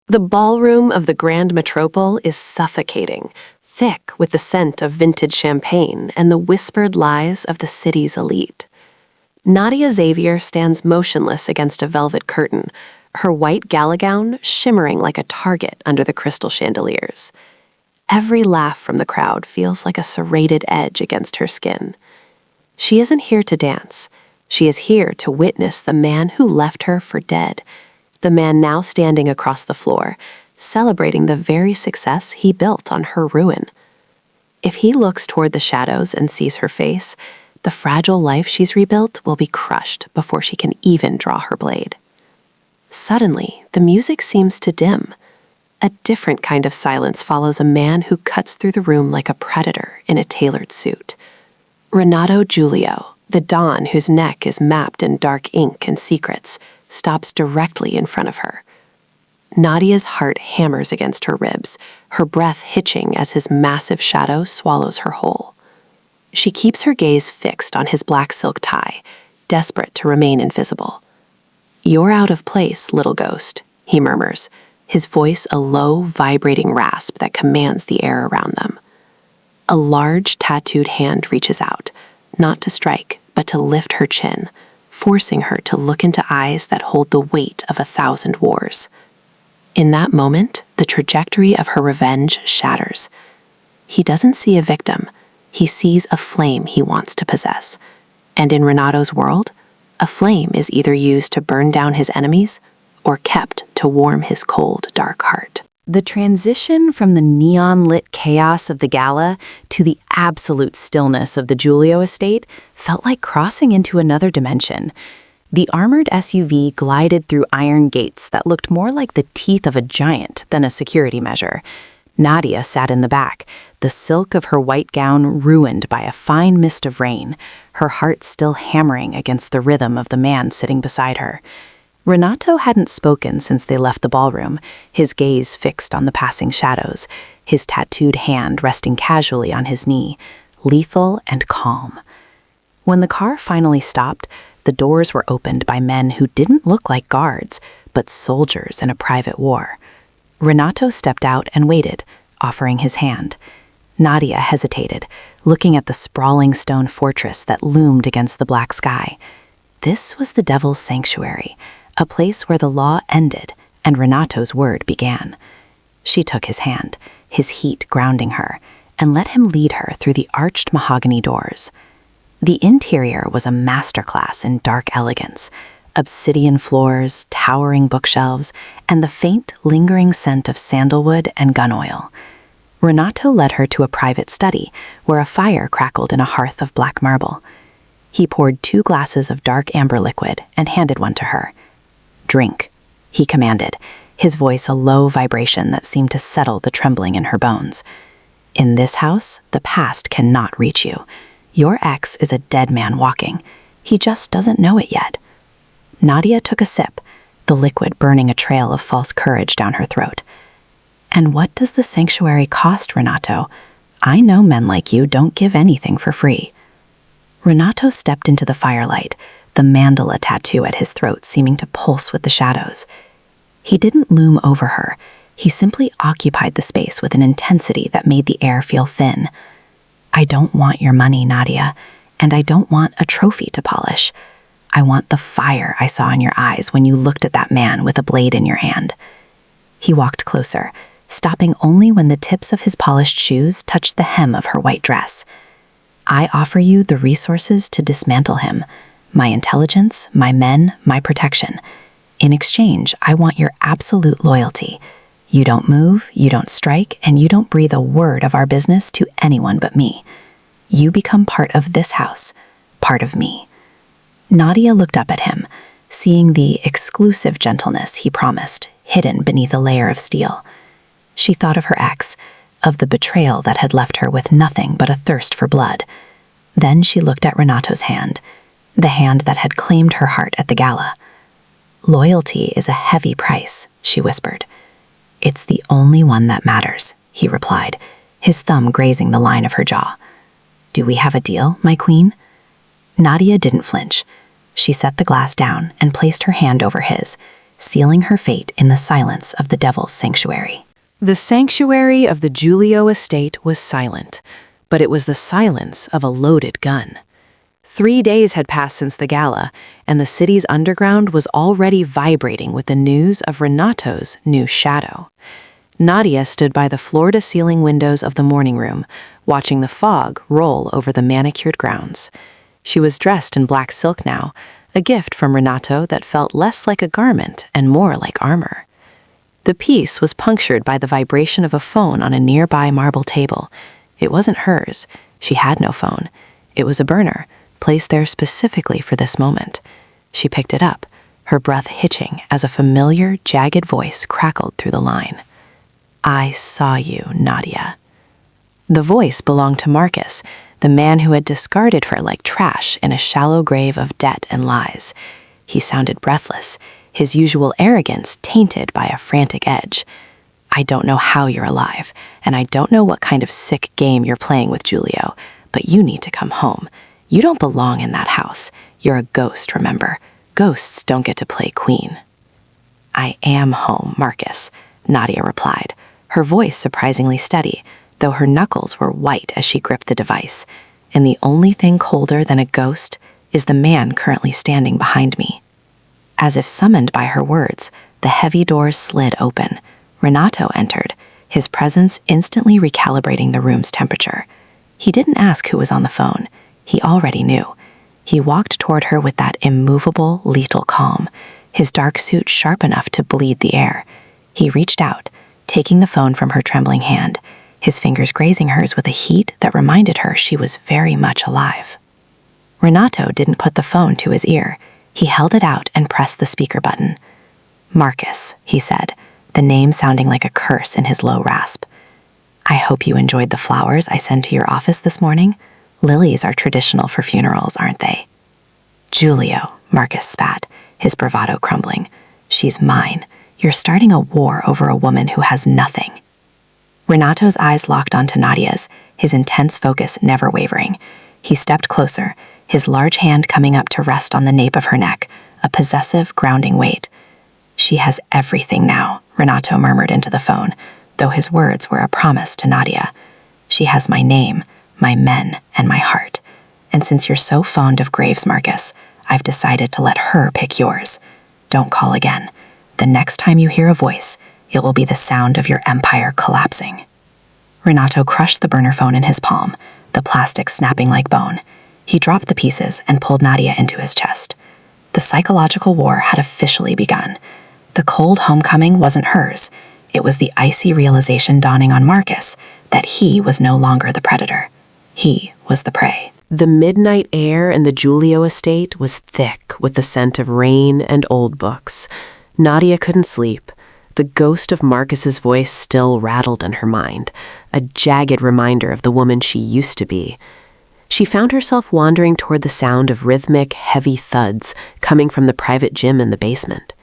The ballroom of the Grand Metropole is suffocating, thick with the scent of vintage champagne and the whispered lies of the city's elite. Nadia Xavier stands motionless against a velvet curtain, her white gala gown shimmering like a target under the crystal chandeliers. Every laugh from the crowd feels like a serrated edge against her skin. She isn't here to dance. She is here to witness the man who left her for dead, the man now standing across the floor, celebrating the very success he built on her ruin. If he looks toward the shadows and sees her face, the fragile life she's rebuilt will be crushed before she can even draw her blade. Suddenly, the music seems to dim. A different kind of silence follows a man who cuts through the room like a predator in a tailored suit. Renato Giulio, the Don whose neck is mapped in dark ink and secrets, stops directly in front of her. Nadia's heart hammers against her ribs, her breath hitching as his massive shadow swallows her whole. She keeps her gaze fixed on his black silk tie, desperate to remain invisible. "You're out of place, little ghost," he murmurs, his voice a low, vibrating rasp that commands the air around them. A large, tattooed hand reaches out, not to strike, but to lift her chin, forcing her to look into eyes that hold the weight of 1,000 wars. In that moment, the trajectory of her revenge shatters. He doesn't see a victim. He sees a flame he wants to possess. And in Renato's world, a flame is either used to burn down his enemies or kept to warm his cold, dark heart. The transition from the neon-lit chaos of the gala to the absolute stillness of the Giulio estate felt like crossing into another dimension. The armored SUV glided through iron gates that looked more like the teeth of a giant than a security measure. Nadia sat in the back, the silk of her white gown ruined by a fine mist of rain, her heart still hammering against the rhythm of the man sitting beside her. Renato hadn't spoken since they left the ballroom, his gaze fixed on the passing shadows, his tattooed hand resting casually on his knee, lethal and calm. When the car finally stopped, the doors were opened by men who didn't look like guards, but soldiers in a private war. Renato stepped out and waited, offering his hand. Nadia hesitated, looking at the sprawling stone fortress that loomed against the black sky. This was the Devil's Sanctuary, a place where the law ended and Renato's word began. She took his hand, his heat grounding her, and let him lead her through the arched mahogany doors. The interior was a masterclass in dark elegance, obsidian floors, towering bookshelves, and the faint, lingering scent of sandalwood and gun oil. Renato led her to a private study where a fire crackled in a hearth of black marble. He poured 2 glasses of dark amber liquid and handed one to her. "Drink," he commanded, his voice a low vibration that seemed to settle the trembling in her bones. "In this house, the past cannot reach you. Your ex is a dead man walking. He just doesn't know it yet." Nadia took a sip, the liquid burning a trail of false courage down her throat. "And what does the sanctuary cost, Renato? I know men like you don't give anything for free." Renato stepped into the firelight, the mandala tattoo at his throat seeming to pulse with the shadows. He didn't loom over her. He simply occupied the space with an intensity that made the air feel thin. "I don't want your money, Nadia, and I don't want a trophy to polish. I want the fire I saw in your eyes when you looked at that man with a blade in your hand." He walked closer, stopping only when the tips of his polished shoes touched the hem of her white dress. "I offer you the resources to dismantle him. My intelligence, my men, my protection. In exchange, I want your absolute loyalty. You don't move, you don't strike, and you don't breathe a word of our business to anyone but me. You become part of this house, part of me." Nadia looked up at him, seeing the exclusive gentleness he promised, hidden beneath a layer of steel. She thought of her ex, of the betrayal that had left her with nothing but a thirst for blood. Then she looked at Renato's hand, the hand that had claimed her heart at the gala. "Loyalty is a heavy price," she whispered. "It's the only one that matters," he replied, his thumb grazing the line of her jaw. "Do we have a deal, my queen?" Nadia didn't flinch. She set the glass down and placed her hand over his, sealing her fate in the silence of the devil's sanctuary. The sanctuary of the Giulio estate was silent, but it was the silence of a loaded gun. 3 days had passed since the gala, and the city's underground was already vibrating with the news of Renato's new shadow. Nadia stood by the floor-to-ceiling windows of the morning room, watching the fog roll over the manicured grounds. She was dressed in black silk now, a gift from Renato that felt less like a garment and more like armor. The piece was punctured by the vibration of a phone on a nearby marble table. It wasn't hers. She had no phone. It was a burner, placed there specifically for this moment. She picked it up, her breath hitching as a familiar, jagged voice crackled through the line. "I saw you, Nadia." The voice belonged to Marcus, the man who had discarded her like trash in a shallow grave of debt and lies. He sounded breathless, his usual arrogance tainted by a frantic edge. "I don't know how you're alive, and I don't know what kind of sick game you're playing with Giulio, but you need to come home. You don't belong in that house. You're a ghost, remember? Ghosts don't get to play queen." "I am home, Marcus," Nadia replied, her voice surprisingly steady, though her knuckles were white as she gripped the device. "And the only thing colder than a ghost is the man currently standing behind me." As if summoned by her words, the heavy doors slid open. Renato entered, his presence instantly recalibrating the room's temperature. He didn't ask who was on the phone. He already knew. He walked toward her with that immovable, lethal calm, his dark suit sharp enough to bleed the air. He reached out, taking the phone from her trembling hand, his fingers grazing hers with a heat that reminded her she was very much alive. Renato didn't put the phone to his ear. He held it out and pressed the speaker button. "Marcus," he said, the name sounding like a curse in his low rasp. "I hope you enjoyed the flowers I sent to your office this morning. Lilies are traditional for funerals, aren't they?" "Giulio," Marcus spat, his bravado crumbling. "She's mine. You're starting a war over a woman who has nothing." Renato's eyes locked onto Nadia's, his intense focus never wavering. He stepped closer, his large hand coming up to rest on the nape of her neck, a possessive, grounding weight. "She has everything now," Renato murmured into the phone, though his words were a promise to Nadia. "She has my name, my men, and my heart. And since you're so fond of graves, Marcus, I've decided to let her pick yours. Don't call again. The next time you hear a voice, it will be the sound of your empire collapsing." Renato crushed the burner phone in his palm, the plastic snapping like bone. He dropped the pieces and pulled Nadia into his chest. The psychological war had officially begun. The cold homecoming wasn't hers. It was the icy realization dawning on Marcus that he was no longer the predator. He was the prey. The midnight air in the Giulio estate was thick with the scent of rain and old books. Nadia couldn't sleep. The ghost of Marcus's voice still rattled in her mind, a jagged reminder of the woman she used to be. She found herself wandering toward the sound of rhythmic, heavy thuds coming from the private gym in the basement.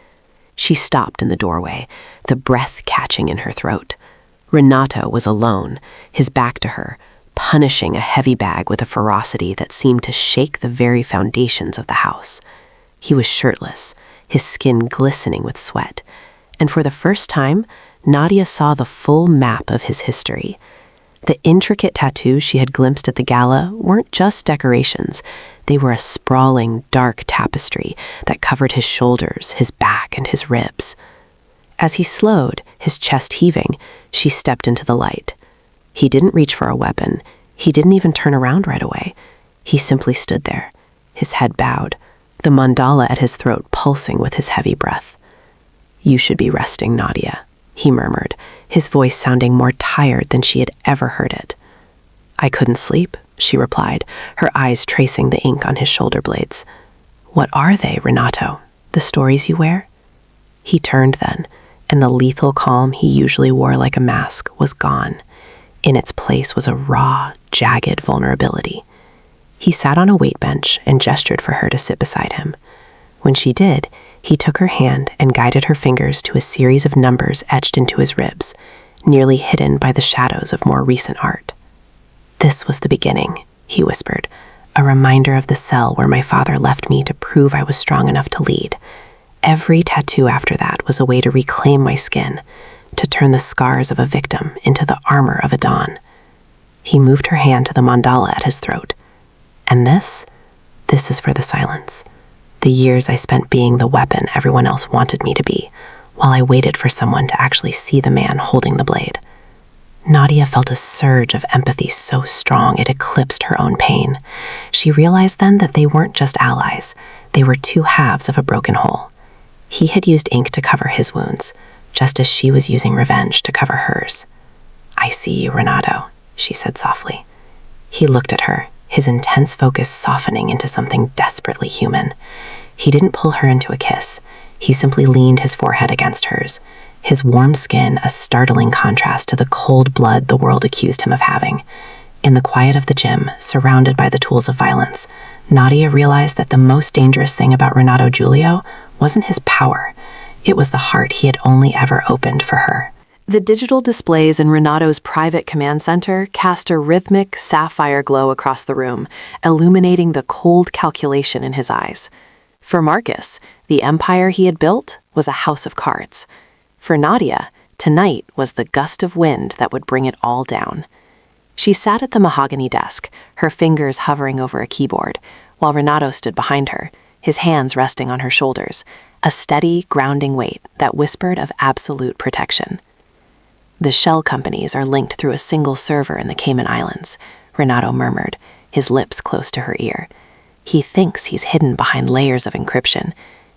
She stopped in the doorway, the breath catching in her throat. Renato was alone, his back to her, punishing a heavy bag with a ferocity that seemed to shake the very foundations of the house. He was shirtless, his skin glistening with sweat, and for the first time, Nadia saw the full map of his history. The intricate tattoos she had glimpsed at the gala weren't just decorations. They were a sprawling, dark tapestry that covered his shoulders, his back, and his ribs. As he slowed, his chest heaving, she stepped into the light. He didn't reach for a weapon. He didn't even turn around right away. He simply stood there, his head bowed, the mandala at his throat pulsing with his heavy breath. "You should be resting, Nadia," he murmured, his voice sounding more tired than she had ever heard it. "I couldn't sleep," she replied, her eyes tracing the ink on his shoulder blades. "What are they, Renato? The stories you wear?" He turned then, and the lethal calm he usually wore like a mask was gone. In its place was a raw, jagged vulnerability. He sat on a weight bench and gestured for her to sit beside him. When she did, he took her hand and guided her fingers to a series of numbers etched into his ribs, nearly hidden by the shadows of more recent art. "This was the beginning," he whispered, "a reminder of the cell where my father left me to prove I was strong enough to lead. Every tattoo after that was a way to reclaim my skin, to turn the scars of a victim into the armor of a Don. He moved her hand to the mandala at his throat. And this is for the silence. The years I spent being the weapon everyone else wanted me to be, while I waited for someone to actually see the man holding the blade. Nadia felt a surge of empathy so strong it eclipsed her own pain. She realized then that they weren't just allies, they were two halves of a broken whole. He had used ink to cover his wounds, just as she was using revenge to cover hers. "I see you, Renato," she said softly. He looked at her, his intense focus softening into something desperately human. He didn't pull her into a kiss. He simply leaned his forehead against hers, his warm skin a startling contrast to the cold blood the world accused him of having. In the quiet of the gym, surrounded by the tools of violence, Nadia realized that the most dangerous thing about Renato Giulio wasn't his power. It was the heart he had only ever opened for her. The digital displays in Renato's private command center cast a rhythmic, sapphire glow across the room, illuminating the cold calculation in his eyes. For Marcus, the empire he had built was a house of cards. For Nadia, tonight was the gust of wind that would bring it all down. She sat at the mahogany desk, her fingers hovering over a keyboard, while Renato stood behind her, his hands resting on her shoulders, a steady, grounding weight that whispered of absolute protection. "The shell companies are linked through a single server in the Cayman Islands," Renato murmured, his lips close to her ear. "He thinks he's hidden behind layers of encryption.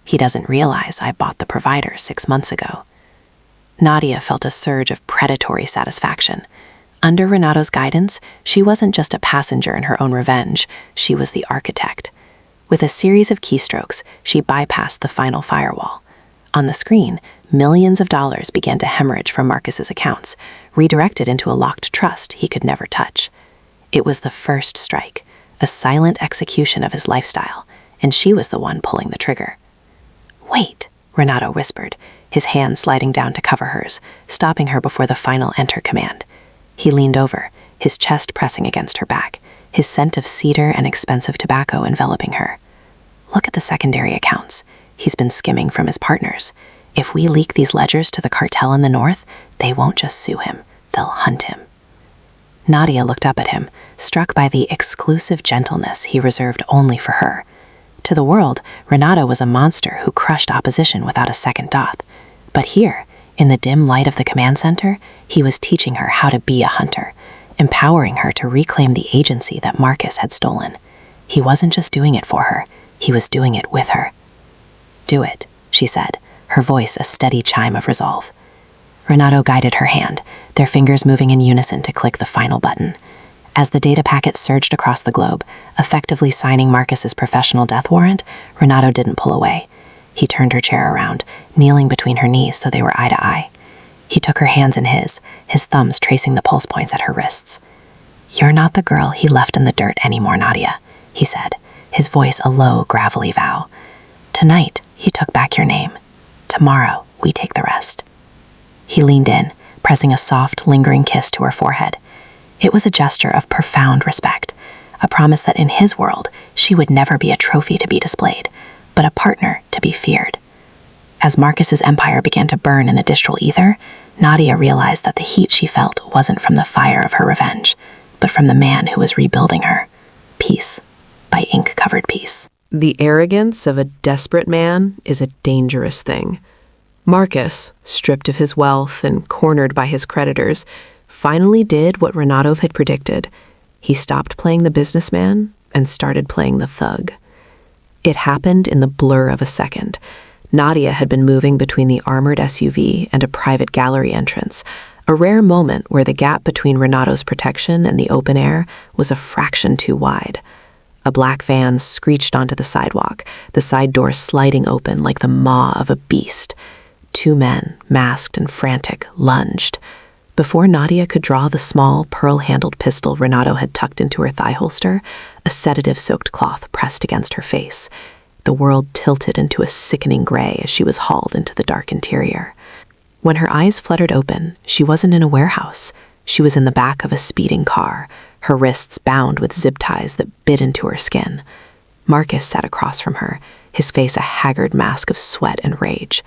He doesn't realize I bought the provider 6 months ago." Nadia felt a surge of predatory satisfaction. Under Renato's guidance, she wasn't just a passenger in her own revenge, she was the architect. With a series of keystrokes, she bypassed the final firewall. On the screen, millions of dollars began to hemorrhage from Marcus's accounts, redirected into a locked trust he could never touch. It was the first strike, a silent execution of his lifestyle, and she was the one pulling the trigger. "Wait," Renato whispered, his hand sliding down to cover hers, stopping her before the final enter command. He leaned over, his chest pressing against her back, his scent of cedar and expensive tobacco enveloping her. "Look at the secondary accounts. He's been skimming from his partners. If we leak these ledgers to the cartel in the north, they won't just sue him, they'll hunt him." Nadia looked up at him, struck by the exclusive gentleness he reserved only for her. To the world, Renato was a monster who crushed opposition without a second thought. But here, in the dim light of the command center, he was teaching her how to be a hunter, empowering her to reclaim the agency that Marcus had stolen. He wasn't just doing it for her, he was doing it with her. "Do it," she said, her voice a steady chime of resolve. Renato guided her hand, their fingers moving in unison to click the final button. As the data packet surged across the globe, effectively signing Marcus's professional death warrant, Renato didn't pull away. He turned her chair around, kneeling between her knees so they were eye to eye. He took her hands in his thumbs tracing the pulse points at her wrists. "You're not the girl he left in the dirt anymore, Nadia," he said, his voice a low, gravelly vow. "Tonight, he took back your name. Tomorrow, we take the rest." He leaned in, pressing a soft, lingering kiss to her forehead. It was a gesture of profound respect, a promise that in his world, she would never be a trophy to be displayed, but a partner to be feared. As Marcus's empire began to burn in the distral ether, Nadia realized that the heat she felt wasn't from the fire of her revenge, but from the man who was rebuilding her, piece by ink-covered piece. The arrogance of a desperate man is a dangerous thing. Marcus, stripped of his wealth and cornered by his creditors, finally did what Renato had predicted. He stopped playing the businessman and started playing the thug. It happened in the blur of a second. Nadia had been moving between the armored SUV and a private gallery entrance, a rare moment where the gap between Renato's protection and the open air was a fraction too wide. A black van screeched onto the sidewalk, the side door sliding open like the maw of a beast. Two men, masked and frantic, lunged. Before Nadia could draw the small, pearl-handled pistol Renato had tucked into her thigh holster, a sedative-soaked cloth pressed against her face. The world tilted into a sickening gray as she was hauled into the dark interior. When her eyes fluttered open, she wasn't in a warehouse. She was in the back of a speeding car, her wrists bound with zip ties that bit into her skin. Marcus sat across from her, his face a haggard mask of sweat and rage.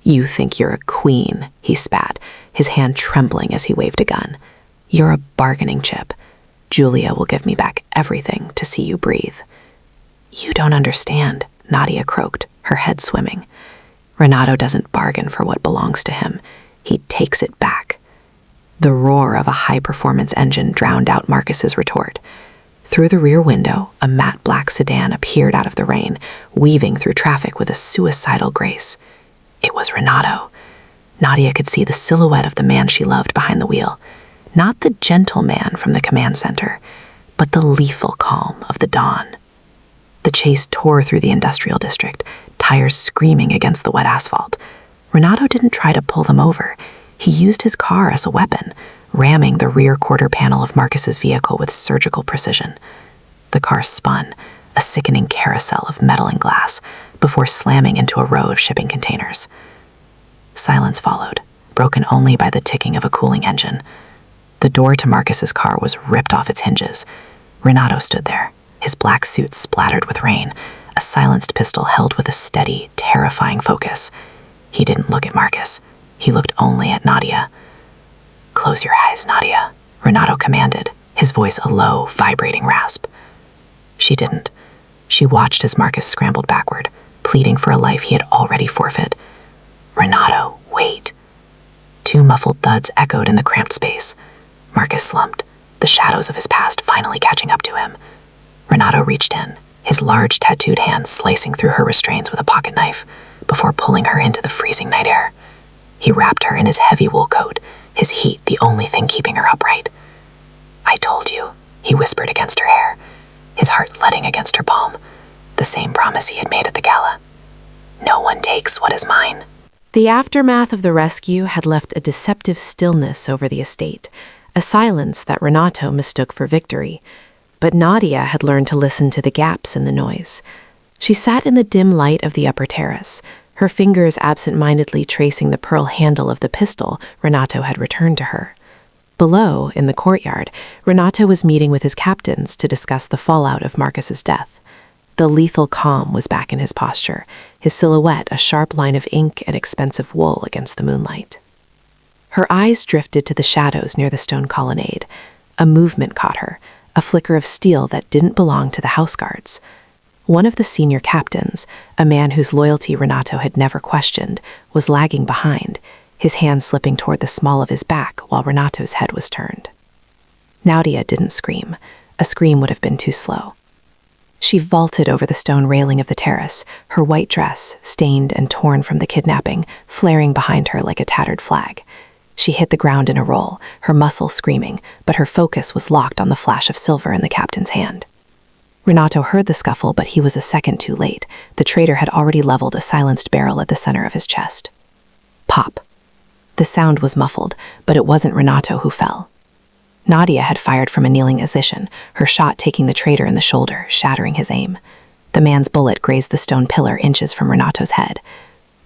"You think you're a queen," he spat, his hand trembling as he waved a gun. "You're a bargaining chip. Julia will give me back everything to see you breathe." "You don't understand," Nadia croaked, her head swimming. "Renato doesn't bargain for what belongs to him. He takes it back." The roar of a high-performance engine drowned out Marcus's retort. Through the rear window, a matte black sedan appeared out of the rain, weaving through traffic with a suicidal grace. It was Renato. Nadia could see the silhouette of the man she loved behind the wheel. Not the gentle man from the command center, but the lethal calm of the Don. The chase tore through the industrial district, tires screaming against the wet asphalt. Renato didn't try to pull them over. He used his car as a weapon, ramming the rear quarter panel of Marcus's vehicle with surgical precision. The car spun, a sickening carousel of metal and glass, before slamming into a row of shipping containers. Silence followed, broken only by the ticking of a cooling engine. The door to Marcus's car was ripped off its hinges. Renato stood there, his black suit splattered with rain, a silenced pistol held with a steady, terrifying focus. He didn't look at Marcus. He looked only at Nadia. "Close your eyes, Nadia," Renato commanded, his voice a low, vibrating rasp. She didn't. She watched as Marcus scrambled backward, pleading for a life he had already forfeit. "Renato, wait." Two muffled thuds echoed in the cramped space. Marcus slumped, the shadows of his past finally catching up to him. Renato reached in, his large tattooed hand slicing through her restraints with a pocket knife, before pulling her into the freezing night air. He wrapped her in his heavy wool coat, his heat the only thing keeping her upright. "I told you," he whispered against her hair, his heart thudding against her palm, the same promise he had made at the gala. "No one takes what is mine." The aftermath of the rescue had left a deceptive stillness over the estate, a silence that Renato mistook for victory. But Nadia had learned to listen to the gaps in the noise. She sat in the dim light of the upper terrace, her fingers absent-mindedly tracing the pearl handle of the pistol Renato had returned to her. Below, in the courtyard, Renato was meeting with his captains to discuss the fallout of Marcus's death. The lethal calm was back in his posture, his silhouette a sharp line of ink and expensive wool against the moonlight. Her eyes drifted to the shadows near the stone colonnade. A movement caught her, a flicker of steel that didn't belong to the house guards. One of the senior captains, a man whose loyalty Renato had never questioned, was lagging behind, his hand slipping toward the small of his back while Renato's head was turned. Nadia didn't scream. A scream would have been too slow. She vaulted over the stone railing of the terrace, her white dress, stained and torn from the kidnapping, flaring behind her like a tattered flag. She hit the ground in a roll, her muscles screaming, but her focus was locked on the flash of silver in the captain's hand. Renato heard the scuffle, but he was a second too late. The traitor had already leveled a silenced barrel at the center of his chest. Pop. The sound was muffled, but it wasn't Renato who fell. Nadia had fired from a kneeling position, her shot taking the traitor in the shoulder, shattering his aim. The man's bullet grazed the stone pillar inches from Renato's head.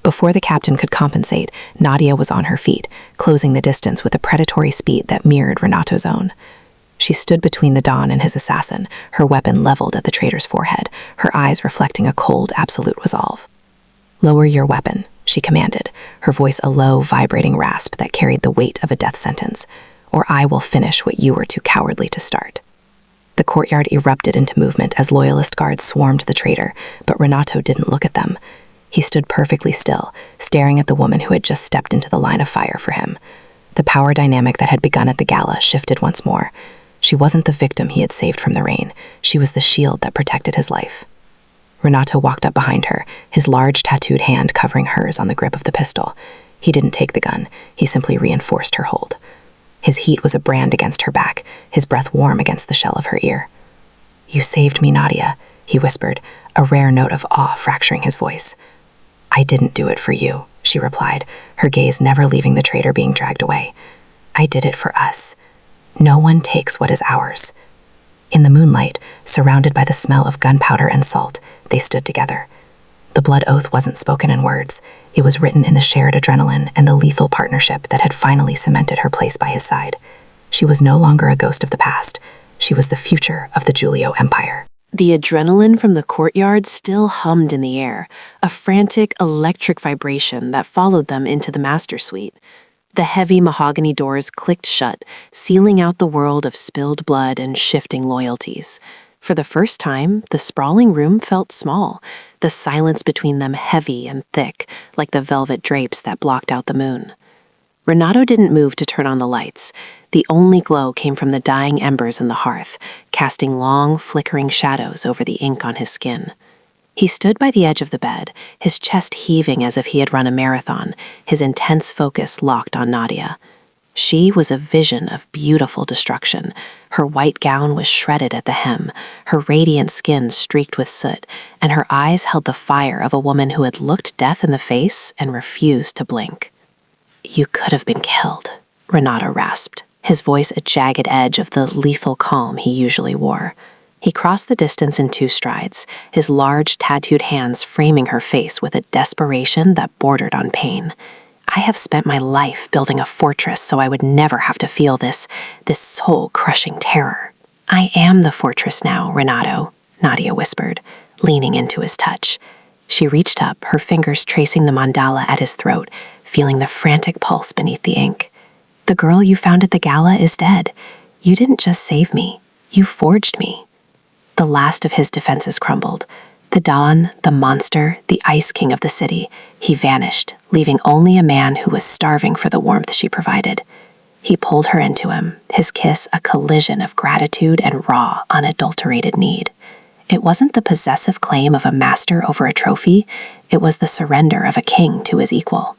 Before the captain could compensate, Nadia was on her feet, closing the distance with a predatory speed that mirrored Renato's own. She stood between the Don and his assassin, her weapon leveled at the traitor's forehead, her eyes reflecting a cold, absolute resolve. "Lower your weapon," she commanded, her voice a low, vibrating rasp that carried the weight of a death sentence, "or I will finish what you were too cowardly to start." The courtyard erupted into movement as loyalist guards swarmed the traitor, but Renato didn't look at them. He stood perfectly still, staring at the woman who had just stepped into the line of fire for him. The power dynamic that had begun at the gala shifted once more. She wasn't the victim he had saved from the rain. She was the shield that protected his life. Renato walked up behind her, his large tattooed hand covering hers on the grip of the pistol. He didn't take the gun. He simply reinforced her hold. His heat was a brand against her back, his breath warm against the shell of her ear. "You saved me, Nadia," he whispered, a rare note of awe fracturing his voice. "I didn't do it for you," she replied, her gaze never leaving the traitor being dragged away. "I did it for us. No one takes what is ours." In the moonlight, surrounded by the smell of gunpowder and salt, they stood together. The blood oath wasn't spoken in words. It was written in the shared adrenaline and the lethal partnership that had finally cemented her place by his side. She was no longer a ghost of the past. She was the future of the Giulio Empire. The adrenaline from the courtyard still hummed in the air, a frantic electric vibration that followed them into the master suite. The heavy mahogany doors clicked shut, sealing out the world of spilled blood and shifting loyalties. For the first time, the sprawling room felt small, the silence between them heavy and thick, like the velvet drapes that blocked out the moon. Renato didn't move to turn on the lights. The only glow came from the dying embers in the hearth, casting long, flickering shadows over the ink on his skin. He stood by the edge of the bed, his chest heaving as if he had run a marathon, his intense focus locked on Nadia. She was a vision of beautiful destruction. Her white gown was shredded at the hem, her radiant skin streaked with soot, and her eyes held the fire of a woman who had looked death in the face and refused to blink. "You could have been killed," Renato rasped, his voice a jagged edge of the lethal calm he usually wore. He crossed the distance in 2 strides, his large, tattooed hands framing her face with a desperation that bordered on pain. "I have spent my life building a fortress so I would never have to feel this soul-crushing terror." "I am the fortress now, Renato," Nadia whispered, leaning into his touch. She reached up, her fingers tracing the mandala at his throat, feeling the frantic pulse beneath the ink. "The girl you found at the gala is dead. You didn't just save me, you forged me." The last of his defenses crumbled. The Don, the monster, the ice king of the city, he vanished, leaving only a man who was starving for the warmth she provided. He pulled her into him, his kiss a collision of gratitude and raw, unadulterated need. It wasn't the possessive claim of a master over a trophy, it was the surrender of a king to his equal.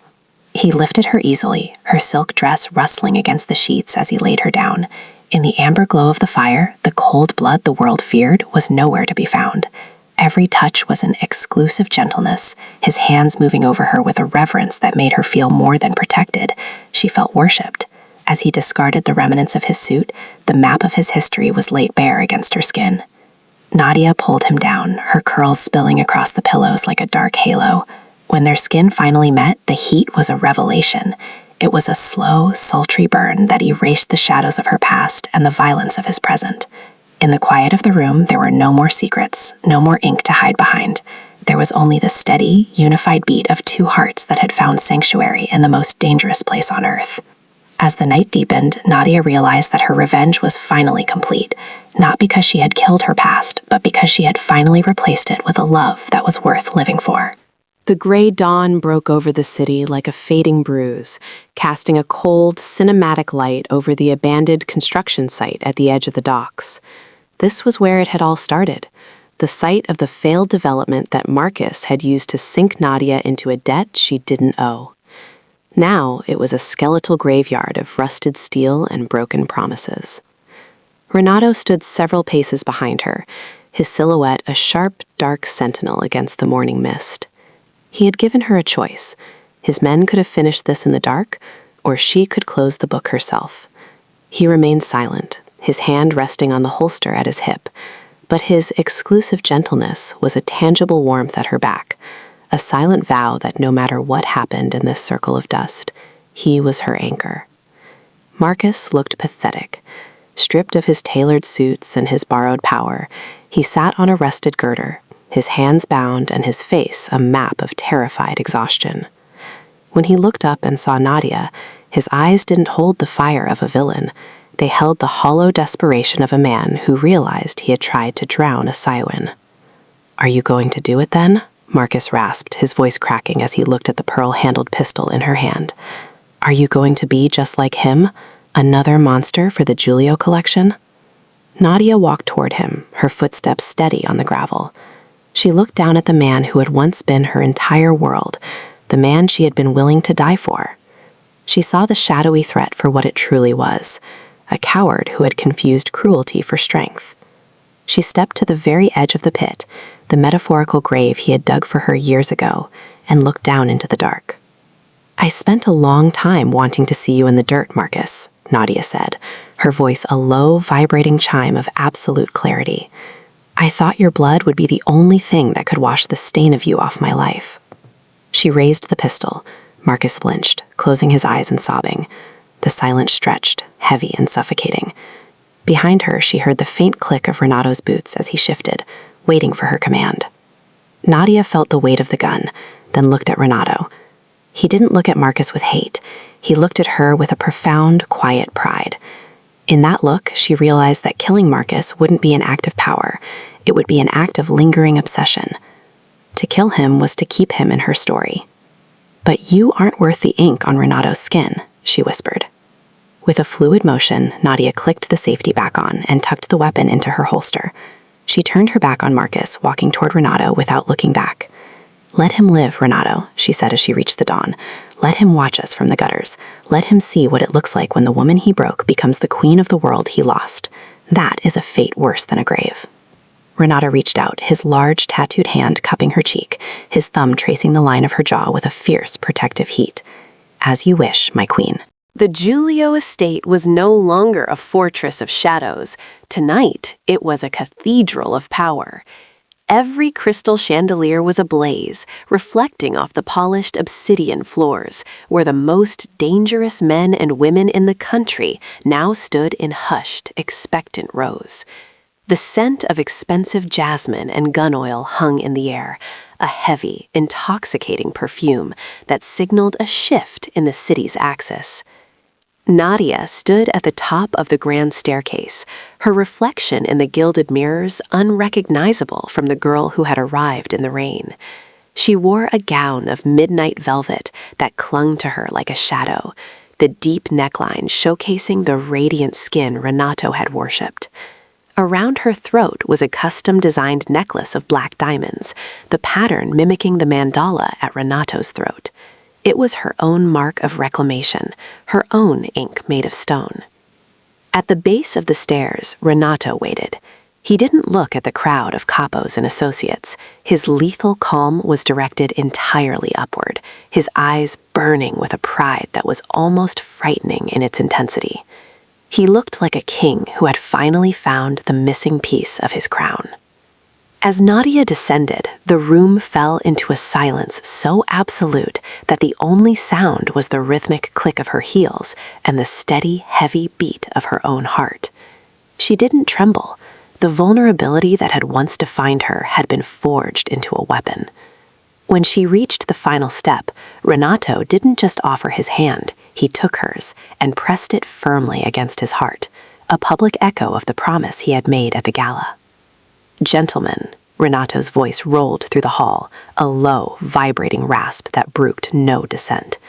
He lifted her easily, her silk dress rustling against the sheets as he laid her down. In the amber glow of the fire, the cold blood the world feared was nowhere to be found. Every touch was an exclusive gentleness, his hands moving over her with a reverence that made her feel more than protected. She felt worshipped. As he discarded the remnants of his suit, the map of his history was laid bare against her skin. Nadia pulled him down, her curls spilling across the pillows like a dark halo. When their skin finally met, the heat was a revelation. It was a slow, sultry burn that erased the shadows of her past and the violence of his present. In the quiet of the room, there were no more secrets, no more ink to hide behind. There was only the steady, unified beat of 2 hearts that had found sanctuary in the most dangerous place on earth. As the night deepened, Nadia realized that her revenge was finally complete, not because she had killed her past, but because she had finally replaced it with a love that was worth living for. The gray dawn broke over the city like a fading bruise, casting a cold, cinematic light over the abandoned construction site at the edge of the docks. This was where it had all started, the site of the failed development that Marcus had used to sink Nadia into a debt she didn't owe. Now it was a skeletal graveyard of rusted steel and broken promises. Renato stood several paces behind her, his silhouette a sharp, dark sentinel against the morning mist. He had given her a choice. His men could have finished this in the dark, or she could close the book herself. He remained silent, his hand resting on the holster at his hip, but his exclusive gentleness was a tangible warmth at her back, a silent vow that no matter what happened in this circle of dust, he was her anchor. Marcus looked pathetic. Stripped of his tailored suits and his borrowed power, he sat on a rusted girder, his hands bound and his face a map of terrified exhaustion. When he looked up and saw Nadia, his eyes didn't hold the fire of a villain. They held the hollow desperation of a man who realized he had tried to drown a Siouan. "Are you going to do it then?" Marcus rasped, his voice cracking as he looked at the pearl-handled pistol in her hand. "Are you going to be just like him? Another monster for the Giulio collection?" Nadia walked toward him, her footsteps steady on the gravel. She looked down at the man who had once been her entire world, the man she had been willing to die for. She saw the shadowy threat for what it truly was, a coward who had confused cruelty for strength. She stepped to the very edge of the pit, the metaphorical grave he had dug for her years ago, and looked down into the dark. "I spent a long time wanting to see you in the dirt, Marcus," Nadia said, her voice a low, vibrating chime of absolute clarity. "I thought your blood would be the only thing that could wash the stain of you off my life." She raised the pistol. Marcus flinched, closing his eyes and sobbing. The silence stretched, heavy and suffocating. Behind her, she heard the faint click of Renato's boots as he shifted, waiting for her command. Nadia felt the weight of the gun, then looked at Renato. He didn't look at Marcus with hate. He looked at her with a profound, quiet pride. In that look, she realized that killing Marcus wouldn't be an act of power. It would be an act of lingering obsession. To kill him was to keep him in her story. "But you aren't worth the ink on Renato's skin," she whispered. With a fluid motion, Nadia clicked the safety back on and tucked the weapon into her holster. She turned her back on Marcus, walking toward Renato without looking back. "Let him live, Renato," she said as she reached the dawn. "Let him watch us from the gutters. Let him see what it looks like when the woman he broke becomes the queen of the world he lost. That is a fate worse than a grave." Renato reached out, his large, tattooed hand cupping her cheek, his thumb tracing the line of her jaw with a fierce, protective heat. "As you wish, my queen." The Giulio estate was no longer a fortress of shadows. Tonight, it was a cathedral of power. Every crystal chandelier was ablaze, reflecting off the polished obsidian floors, where the most dangerous men and women in the country now stood in hushed, expectant rows. The scent of expensive jasmine and gun oil hung in the air, a heavy, intoxicating perfume that signaled a shift in the city's axis. Nadia stood at the top of the grand staircase, her reflection in the gilded mirrors unrecognizable from the girl who had arrived in the rain. She wore a gown of midnight velvet that clung to her like a shadow, the deep neckline showcasing the radiant skin Renato had worshipped. Around her throat was a custom-designed necklace of black diamonds, the pattern mimicking the mandala at Renato's throat. It was her own mark of reclamation, her own ink made of stone. At the base of the stairs, Renato waited. He didn't look at the crowd of capos and associates. His lethal calm was directed entirely upward, his eyes burning with a pride that was almost frightening in its intensity. He looked like a king who had finally found the missing piece of his crown. As Nadia descended, the room fell into a silence so absolute that the only sound was the rhythmic click of her heels and the steady, heavy beat of her own heart. She didn't tremble. The vulnerability that had once defined her had been forged into a weapon. When she reached the final step, Renato didn't just offer his hand, he took hers and pressed it firmly against his heart, a public echo of the promise he had made at the gala. "Gentlemen," Renato's voice rolled through the hall, a low, vibrating rasp that brooked no dissent.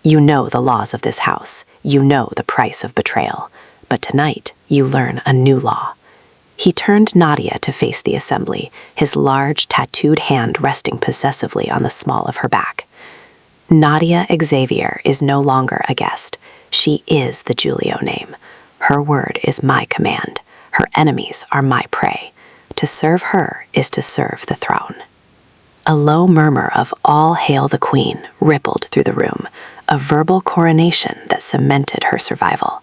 "You know the laws of this house. You know the price of betrayal. But tonight, you learn a new law." He turned Nadia to face the assembly, his large, tattooed hand resting possessively on the small of her back. "Nadia Xavier is no longer a guest. She is the Giulio name. Her word is my command. Her enemies are my prey. To serve her is to serve the throne." A low murmur of "All hail the Queen" rippled through the room, a verbal coronation that cemented her survival.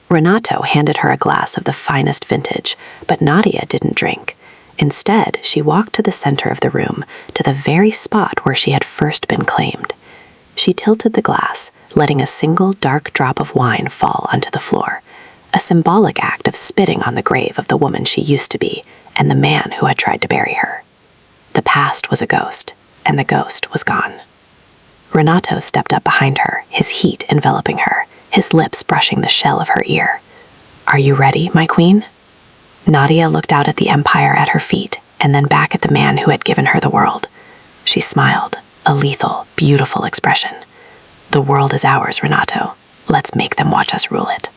Renato handed her a glass of the finest vintage, but Nadia didn't drink. Instead, she walked to the center of the room, to the very spot where she had first been claimed. She tilted the glass, letting a single dark drop of wine fall onto the floor, a symbolic act of spitting on the grave of the woman she used to be and the man who had tried to bury her. The past was a ghost, and the ghost was gone. Renato stepped up behind her, his heat enveloping her, his lips brushing the shell of her ear. "Are you ready, my queen?" Nadia looked out at the empire at her feet, and then back at the man who had given her the world. She smiled, a lethal, beautiful expression. "The world is ours, Renato. Let's make them watch us rule it."